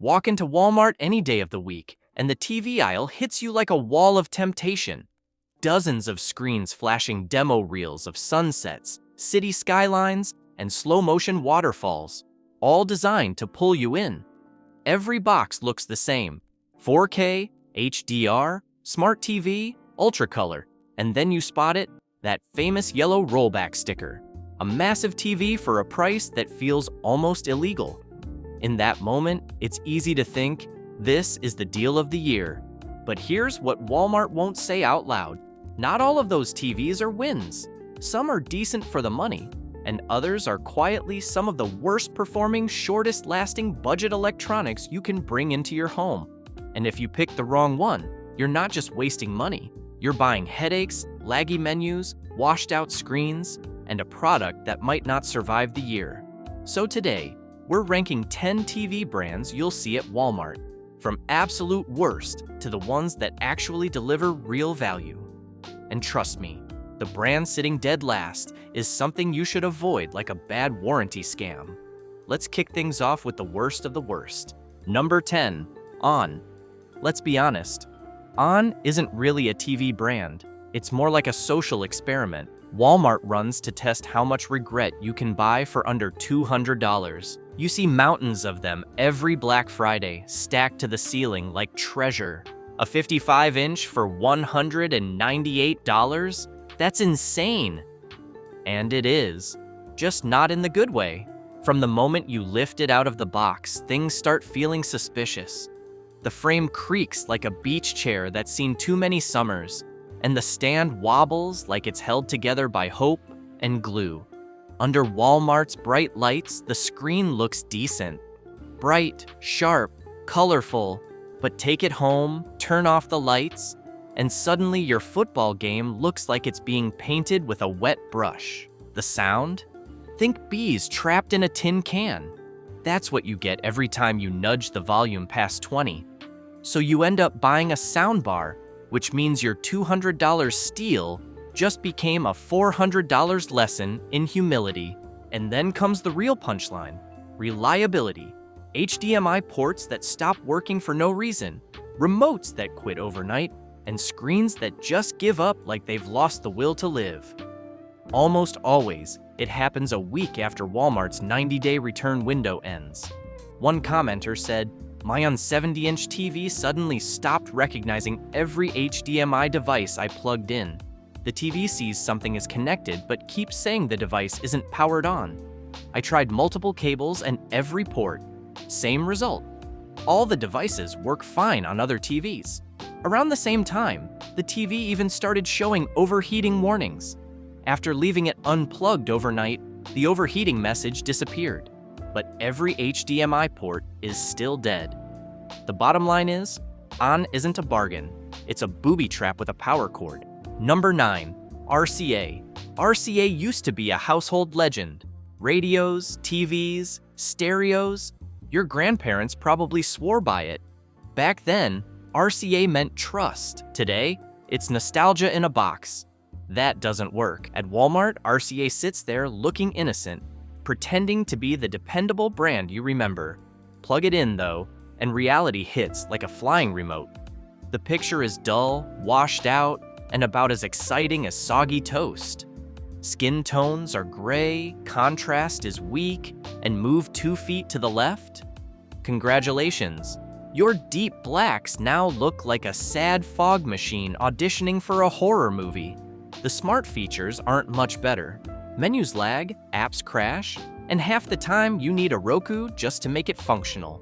Walk into Walmart any day of the week, and the TV aisle hits you like a wall of temptation. Dozens of screens flashing demo reels of sunsets, city skylines, and slow-motion waterfalls, all designed to pull you in. Every box looks the same: 4K, HDR, Smart TV, Ultracolor, and then you spot it, that famous yellow rollback sticker. A massive TV for a price that feels almost illegal. In that moment, it's easy to think, this is the deal of the year. But here's what Walmart won't say out loud. Not all of those TVs are wins. Some are decent for the money, and others are quietly some of the worst performing, shortest lasting budget electronics you can bring into your home. And if you pick the wrong one, you're not just wasting money. You're buying headaches, laggy menus, washed out screens, and a product that might not survive the year. So today, we're ranking 10 TV brands you'll see at Walmart, from absolute worst to the ones that actually deliver real value. And trust me, the brand sitting dead last is something you should avoid like a bad warranty scam. Let's kick things off with the worst of the worst. Number 10, On. Let's be honest, On isn't really a TV brand. It's more like a social experiment Walmart runs to test how much regret you can buy for under $200. You see mountains of them every Black Friday, stacked to the ceiling like treasure. A 55-inch for $198? That's insane. And it is, just not in the good way. From the moment you lift it out of the box, things start feeling suspicious. The frame creaks like a beach chair that's seen too many summers, and the stand wobbles like it's held together by hope and glue. Under Walmart's bright lights, the screen looks decent. Bright, sharp, colorful, but take it home, turn off the lights, and suddenly your football game looks like it's being painted with a wet brush. The sound? Think bees trapped in a tin can. That's what you get every time you nudge the volume past 20. So you end up buying a soundbar, which means your $200 steal just became a $400 lesson in humility. And then comes the real punchline: reliability. HDMI ports that stop working for no reason, remotes that quit overnight, and screens that just give up like they've lost the will to live. Almost always, it happens a week after Walmart's 90-day return window ends. One commenter said, "My 70-inch TV suddenly stopped recognizing every HDMI device I plugged in. The TV sees something is connected but keeps saying the device isn't powered on. I tried multiple cables and every port. Same result. All the devices work fine on other TVs." Around the same time, the TV even started showing overheating warnings. After leaving it unplugged overnight, the overheating message disappeared. But every HDMI port is still dead. The bottom line is, On isn't a bargain. It's a booby trap with a power cord. Number 9, RCA. RCA used to be a household legend. Radios, TVs, stereos. Your grandparents probably swore by it. Back then, RCA meant trust. Today, it's nostalgia in a box. That doesn't work. At Walmart, RCA sits there looking innocent, pretending to be the dependable brand you remember. Plug it in, though, and reality hits like a flying remote. The picture is dull, washed out, and about as exciting as soggy toast. Skin tones are gray, contrast is weak, and move 2 feet to the left. Congratulations. Your deep blacks now look like a sad fog machine auditioning for a horror movie. The smart features aren't much better. Menus lag, apps crash, and half the time you need a Roku just to make it functional.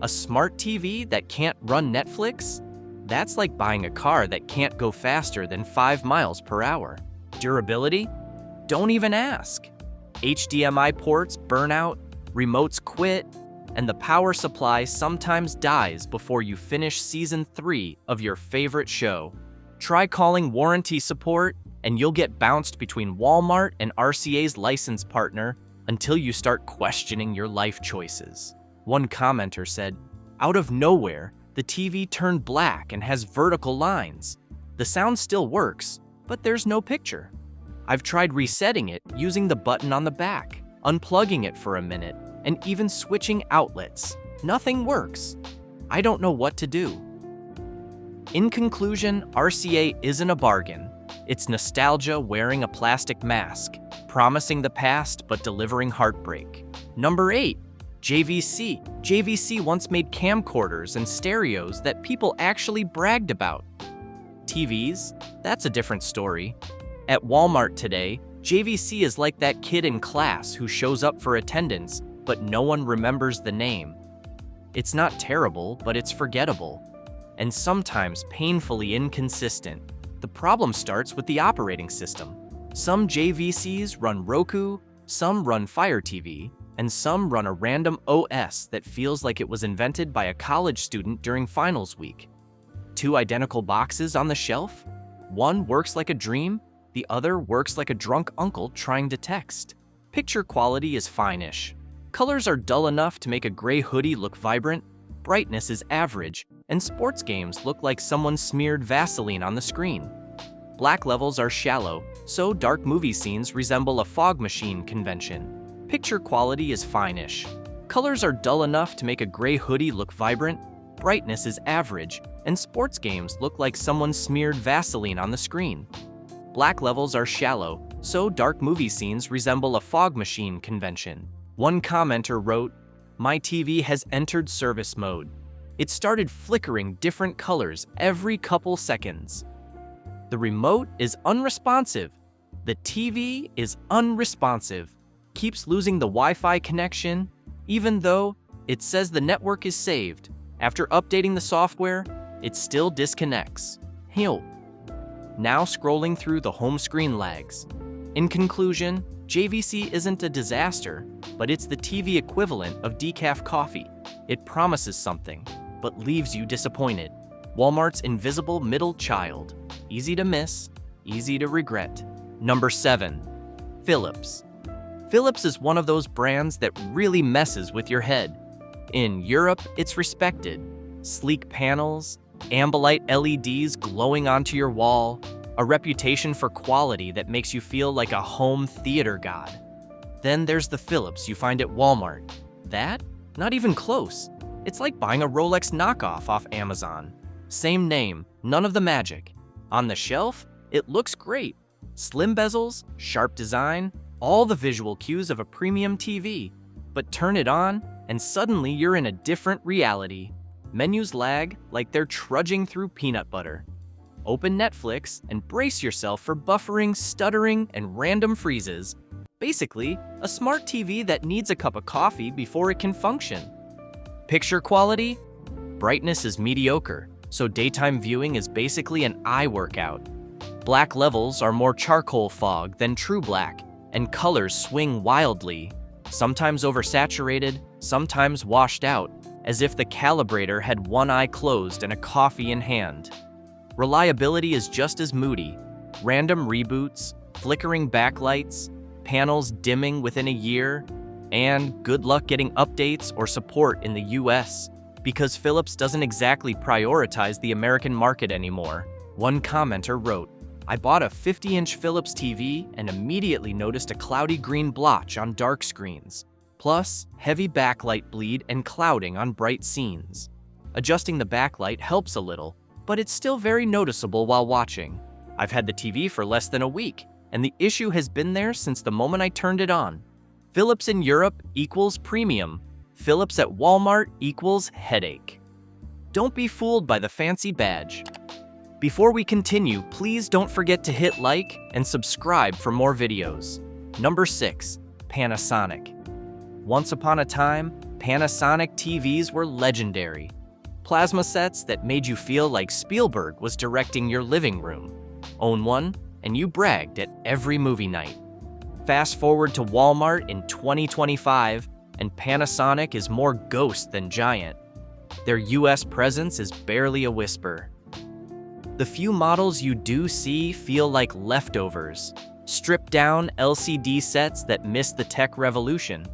A smart TV that can't run Netflix? That's like buying a car that can't go faster than 5 miles per hour. Durability? Don't even ask. HDMI ports burn out, remotes quit, and the power supply sometimes dies before you finish season 3 of your favorite show. Try calling warranty support, and you'll get bounced between Walmart and RCA's license partner until you start questioning your life choices. One commenter said, "Out of nowhere, the TV turned black and has vertical lines. The sound still works, but there's no picture. I've tried resetting it using the button on the back, unplugging it for a minute, and even switching outlets. Nothing works. I don't know what to do. In conclusion, RCA isn't a bargain. It's nostalgia wearing a plastic mask, promising the past but delivering heartbreak. Number 8. JVC. JVC once made camcorders and stereos that people actually bragged about. TVs? That's a different story. At Walmart today, JVC is like that kid in class who shows up for attendance, but no one remembers the name. It's not terrible, but it's forgettable, and sometimes painfully inconsistent. The problem starts with the operating system. Some JVCs run Roku, some run Fire TV, and some run a random OS that feels like it was invented by a college student during finals week. 2 identical boxes on the shelf? One works like a dream, the other works like a drunk uncle trying to text. Picture quality is fine-ish. Colors are dull enough to make a gray hoodie look vibrant, brightness is average, and sports games look like someone smeared Vaseline on the screen. Black levels are shallow, so dark movie scenes resemble a fog machine convention. Picture quality is fine-ish. Colors are dull enough to make a gray hoodie look vibrant, brightness is average, and sports games look like someone smeared Vaseline on the screen. Black levels are shallow, so dark movie scenes resemble a fog machine convention. One commenter wrote, "My TV has entered service mode. It started flickering different colors every couple seconds. The remote is unresponsive. The TV is unresponsive. Keeps losing the Wi-Fi connection, even though it says the network is saved. After updating the software, it still disconnects. Heyo." Now scrolling through the home screen lags. In conclusion, JVC isn't a disaster, but it's the TV equivalent of decaf coffee. It promises something, but leaves you disappointed. Walmart's invisible middle child. Easy to miss, easy to regret. Number 7. Philips. Philips is one of those brands that really messes with your head. In Europe, it's respected. Sleek panels, Ambilight LEDs glowing onto your wall, a reputation for quality that makes you feel like a home theater god. Then there's the Philips you find at Walmart. That? Not even close. It's like buying a Rolex knockoff off Amazon. Same name, none of the magic. On the shelf, it looks great. Slim bezels, sharp design, all the visual cues of a premium TV. But turn it on, and suddenly you're in a different reality. Menus lag like they're trudging through peanut butter. Open Netflix and brace yourself for buffering, stuttering, and random freezes. Basically, a smart TV that needs a cup of coffee before it can function. Picture quality? Brightness is mediocre, so daytime viewing is basically an eye workout. Black levels are more charcoal fog than true black, and colors swing wildly, sometimes oversaturated, sometimes washed out, as if the calibrator had one eye closed and a coffee in hand. Reliability is just as moody. Random reboots, flickering backlights, panels dimming within a year, and good luck getting updates or support in the US, because Philips doesn't exactly prioritize the American market anymore. One commenter wrote, "I bought a 50-inch Philips TV and immediately noticed a cloudy green blotch on dark screens, plus heavy backlight bleed and clouding on bright scenes. Adjusting the backlight helps a little, but it's still very noticeable while watching. I've had the TV for less than a week, and the issue has been there since the moment I turned it on. Philips in Europe equals premium. Philips at Walmart equals headache." Don't be fooled by the fancy badge. Before we continue, please don't forget to hit like and subscribe for more videos. Number 6. Panasonic. Once upon a time, Panasonic TVs were legendary. Plasma sets that made you feel like Spielberg was directing your living room. Own one, and you bragged at every movie night. Fast forward to Walmart in 2025, and Panasonic is more ghost than giant. Their US presence is barely a whisper. The few models you do see feel like leftovers, stripped-down LCD sets that missed the tech revolution.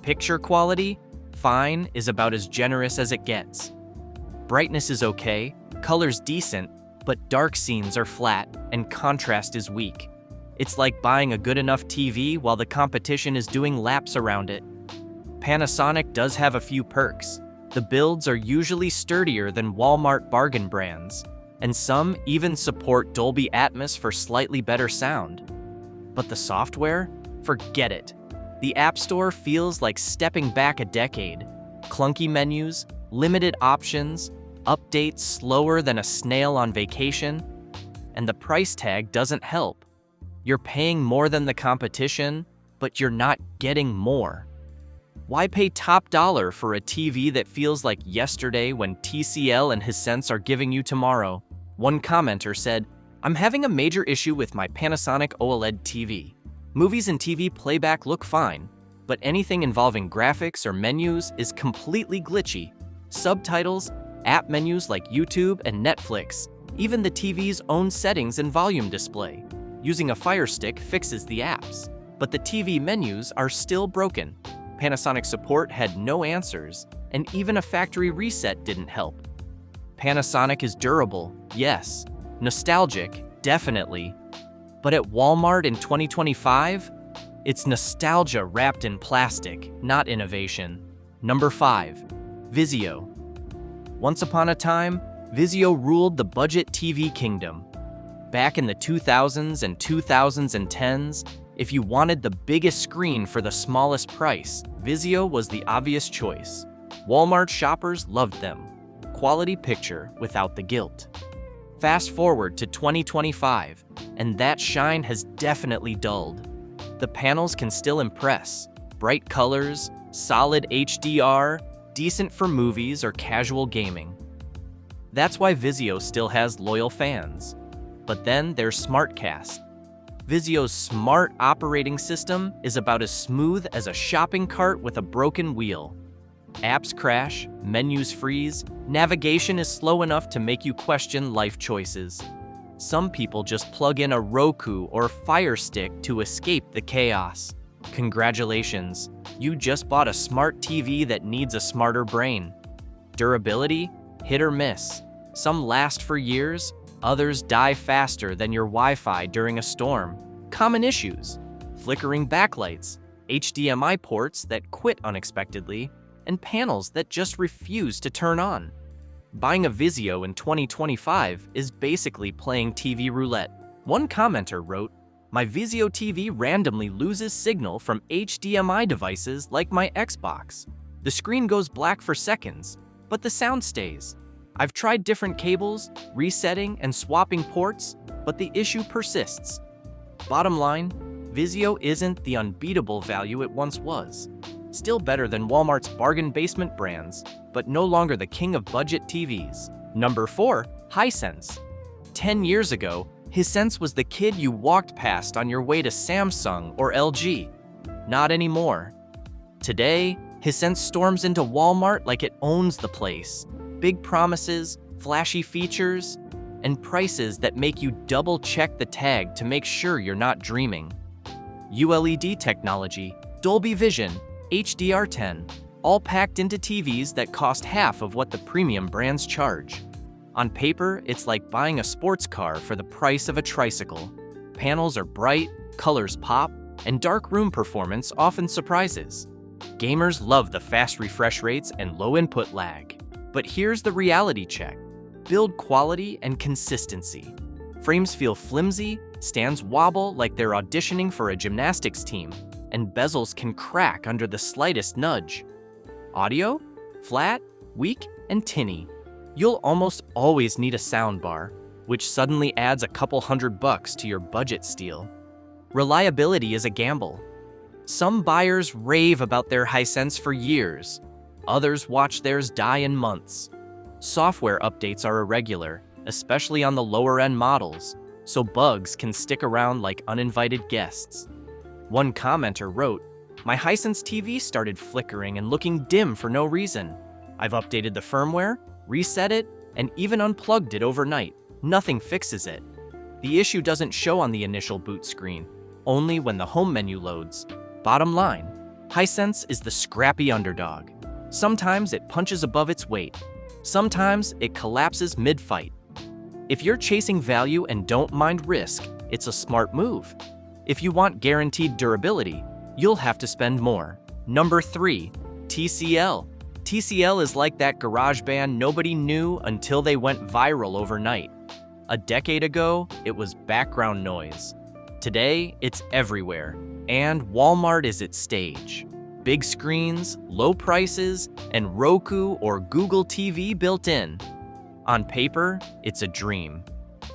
Picture quality? Fine is about as generous as it gets. Brightness is okay, color's decent, but dark scenes are flat and contrast is weak. It's like buying a good enough TV while the competition is doing laps around it. Panasonic does have a few perks. The builds are usually sturdier than Walmart bargain brands, and some even support Dolby Atmos for slightly better sound. But the software? Forget it. The App Store feels like stepping back a decade. Clunky menus, limited options, updates slower than a snail on vacation, and the price tag doesn't help. You're paying more than the competition, but you're not getting more. Why pay top dollar for a TV that feels like yesterday when TCL and Hisense are giving you tomorrow? One commenter said, "I'm having a major issue with my Panasonic OLED TV. Movies and TV playback look fine, but anything involving graphics or menus is completely glitchy. Subtitles, app menus like YouTube and Netflix, even the TV's own settings and volume display. Using a Fire Stick fixes the apps, but the TV menus are still broken. Panasonic support had no answers, and even a factory reset didn't help. Panasonic is durable, yes. Nostalgic, definitely. But at Walmart in 2025, it's nostalgia wrapped in plastic, not innovation." Number 5. Vizio. Once upon a time, Vizio ruled the budget TV kingdom. Back in the 2000s and 2010s, if you wanted the biggest screen for the smallest price, Vizio was the obvious choice. Walmart shoppers loved them. Quality picture without the guilt. Fast forward to 2025, and that shine has definitely dulled. The panels can still impress. Bright colors, solid HDR, decent for movies or casual gaming. That's why Vizio still has loyal fans. But then there's SmartCast. Vizio's smart operating system is about as smooth as a shopping cart with a broken wheel. Apps crash, menus freeze, navigation is slow enough to make you question life choices. Some people just plug in a Roku or Fire Stick to escape the chaos. Congratulations, you just bought a smart TV that needs a smarter brain. Durability? Hit or miss. Some last for years, others die faster than your Wi-Fi during a storm. Common issues: flickering backlights, HDMI ports that quit unexpectedly, and panels that just refuse to turn on. Buying a Vizio in 2025 is basically playing TV roulette. One commenter wrote, "My Vizio TV randomly loses signal from HDMI devices like my Xbox. The screen goes black for seconds, but the sound stays. I've tried different cables, resetting and swapping ports, but the issue persists." Bottom line, Vizio isn't the unbeatable value it once was. Still better than Walmart's bargain basement brands, but no longer the king of budget TVs. Number 4, Hisense. 10 years ago, Hisense was the kid you walked past on your way to Samsung or LG. Not anymore. Today, Hisense storms into Walmart like it owns the place. Big promises, flashy features, and prices that make you double-check the tag to make sure you're not dreaming. ULED technology, Dolby Vision, HDR10, all packed into TVs that cost half of what the premium brands charge. On paper, it's like buying a sports car for the price of a tricycle. Panels are bright, colors pop, and dark room performance often surprises. Gamers love the fast refresh rates and low input lag. But here's the reality check. Build quality and consistency. Frames feel flimsy, stands wobble like they're auditioning for a gymnastics team, and bezels can crack under the slightest nudge. Audio? Flat, weak, and tinny. You'll almost always need a soundbar, which suddenly adds a couple $100 to your budget steal. Reliability is a gamble. Some buyers rave about their Hisense for years. Others watch theirs die in months. Software updates are irregular, especially on the lower-end models, so bugs can stick around like uninvited guests. One commenter wrote, "My Hisense TV started flickering and looking dim for no reason. I've updated the firmware, reset it, and even unplugged it overnight. Nothing fixes it. The issue doesn't show on the initial boot screen, only when the home menu loads." Bottom line, Hisense is the scrappy underdog. Sometimes it punches above its weight. Sometimes it collapses mid-fight. If you're chasing value and don't mind risk, it's a smart move. If you want guaranteed durability, you'll have to spend more. Number 3, TCL. TCL is like that garage band nobody knew until they went viral overnight. A decade ago, it was background noise. Today, it's everywhere, and Walmart is its stage. Big screens, low prices, and Roku or Google TV built in. On paper, it's a dream.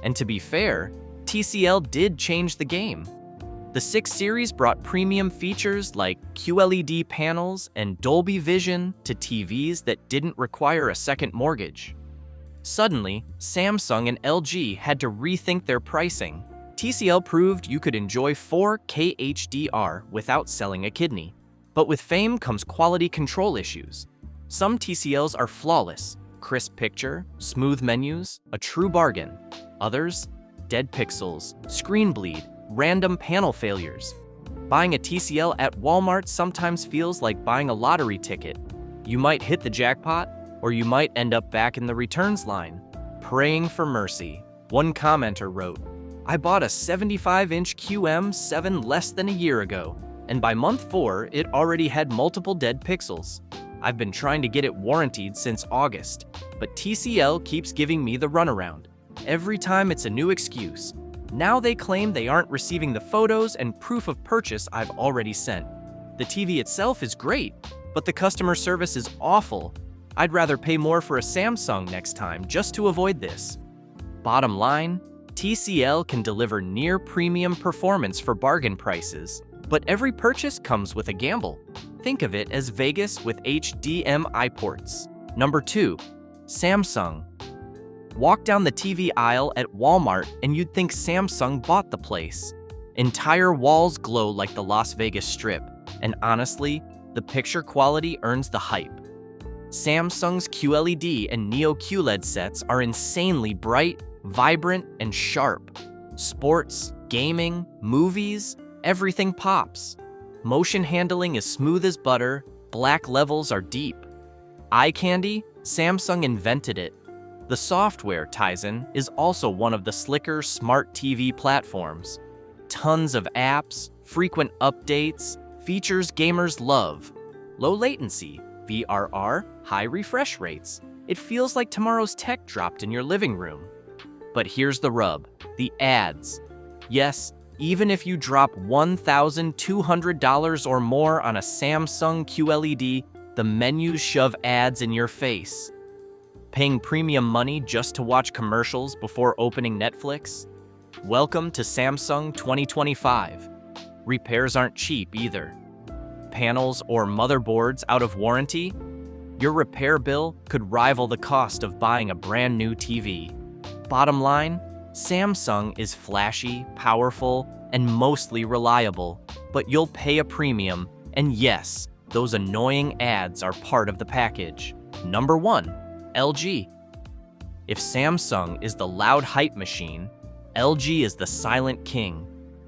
And to be fair, TCL did change the game. The 6 series brought premium features like QLED panels and Dolby Vision to TVs that didn't require a second mortgage. Suddenly, Samsung and LG had to rethink their pricing. TCL proved you could enjoy 4K HDR without selling a kidney. But with fame comes quality control issues. Some TCLs are flawless, crisp picture, smooth menus, a true bargain. Others, dead pixels, screen bleed, random panel failures. Buying a TCL at Walmart sometimes feels like buying a lottery ticket. You might hit the jackpot, or you might end up back in the returns line, praying for mercy. One commenter wrote, "I bought a 75-inch QM7 less than a year ago, and by month 4, it already had multiple dead pixels. I've been trying to get it warrantied since August, but TCL keeps giving me the runaround. Every time it's a new excuse. Now they claim they aren't receiving the photos and proof of purchase I've already sent. The TV itself is great, but the customer service is awful. I'd rather pay more for a Samsung next time just to avoid this." Bottom line, TCL can deliver near premium performance for bargain prices, but every purchase comes with a gamble. Think of it as Vegas with HDMI ports. Number 2, Samsung. Walk down the TV aisle at Walmart and you'd think Samsung bought the place. Entire walls glow like the Las Vegas Strip, and honestly, the picture quality earns the hype. Samsung's QLED and Neo QLED sets are insanely bright, vibrant, and sharp. Sports, gaming, movies, everything pops. Motion handling is smooth as butter, black levels are deep. Eye candy? Samsung invented it. The software, Tizen, is also one of the slicker smart TV platforms. Tons of apps, frequent updates, features gamers love. Low latency, VRR, high refresh rates. It feels like tomorrow's tech dropped in your living room. But here's the rub, the ads. Yes, even if you drop $1,200 or more on a Samsung QLED, the menus shove ads in your face. Paying premium money just to watch commercials before opening Netflix? Welcome to Samsung 2025. Repairs aren't cheap either. Panels or motherboards out of warranty? Your repair bill could rival the cost of buying a brand new TV. Bottom line, Samsung is flashy, powerful, and mostly reliable, but you'll pay a premium, and yes, those annoying ads are part of the package. Number 1, LG. If Samsung is the loud hype machine, LG is the silent king.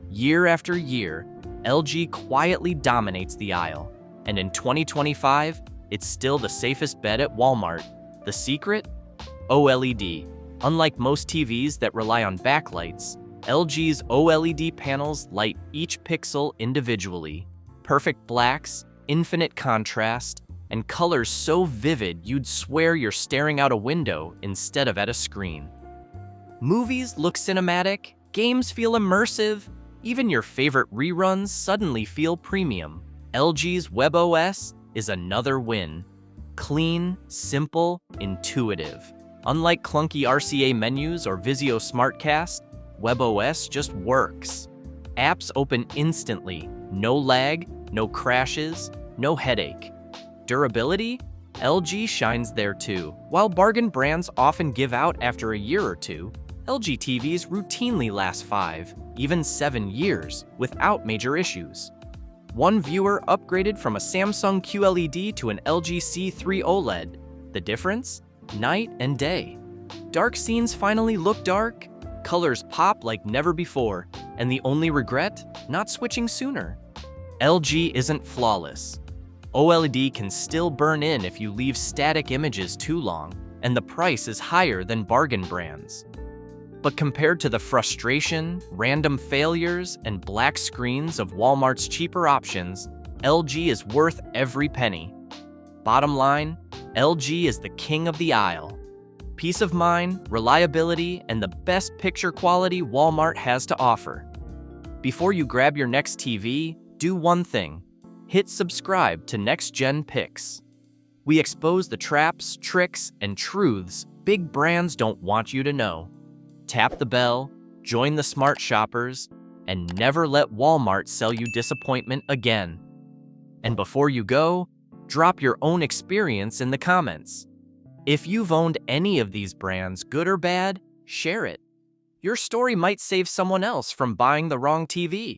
Year after year, LG quietly dominates the aisle, and in 2025, it's still the safest bet at Walmart. The secret? OLED. Unlike most TVs that rely on backlights, LG's OLED panels light each pixel individually. Perfect blacks, infinite contrast, and colors so vivid you'd swear you're staring out a window instead of at a screen. Movies look cinematic, games feel immersive, even your favorite reruns suddenly feel premium. LG's WebOS is another win. Clean, simple, intuitive. Unlike clunky RCA menus or Vizio SmartCast, WebOS just works. Apps open instantly, no lag, no crashes, no headache. Durability? LG shines there too. While bargain brands often give out after a year or two, LG TVs routinely last 5, even 7 years without major issues. One viewer upgraded from a Samsung QLED to an LG C3 OLED. The difference? Night and day. Dark scenes finally look dark, colors pop like never before, and the only regret? Not switching sooner. LG isn't flawless. OLED can still burn in if you leave static images too long, and the price is higher than bargain brands. But compared to the frustration, random failures, and black screens of Walmart's cheaper options, LG is worth every penny. Bottom line, LG is the king of the aisle. Peace of mind, reliability, and the best picture quality Walmart has to offer. Before you grab your next TV, do one thing. Hit subscribe to NextGen Picks. We expose the traps, tricks, and truths big brands don't want you to know. Tap the bell, join the smart shoppers, and never let Walmart sell you disappointment again. And before you go, drop your own experience in the comments. If you've owned any of these brands, good or bad, share it. Your story might save someone else from buying the wrong TV.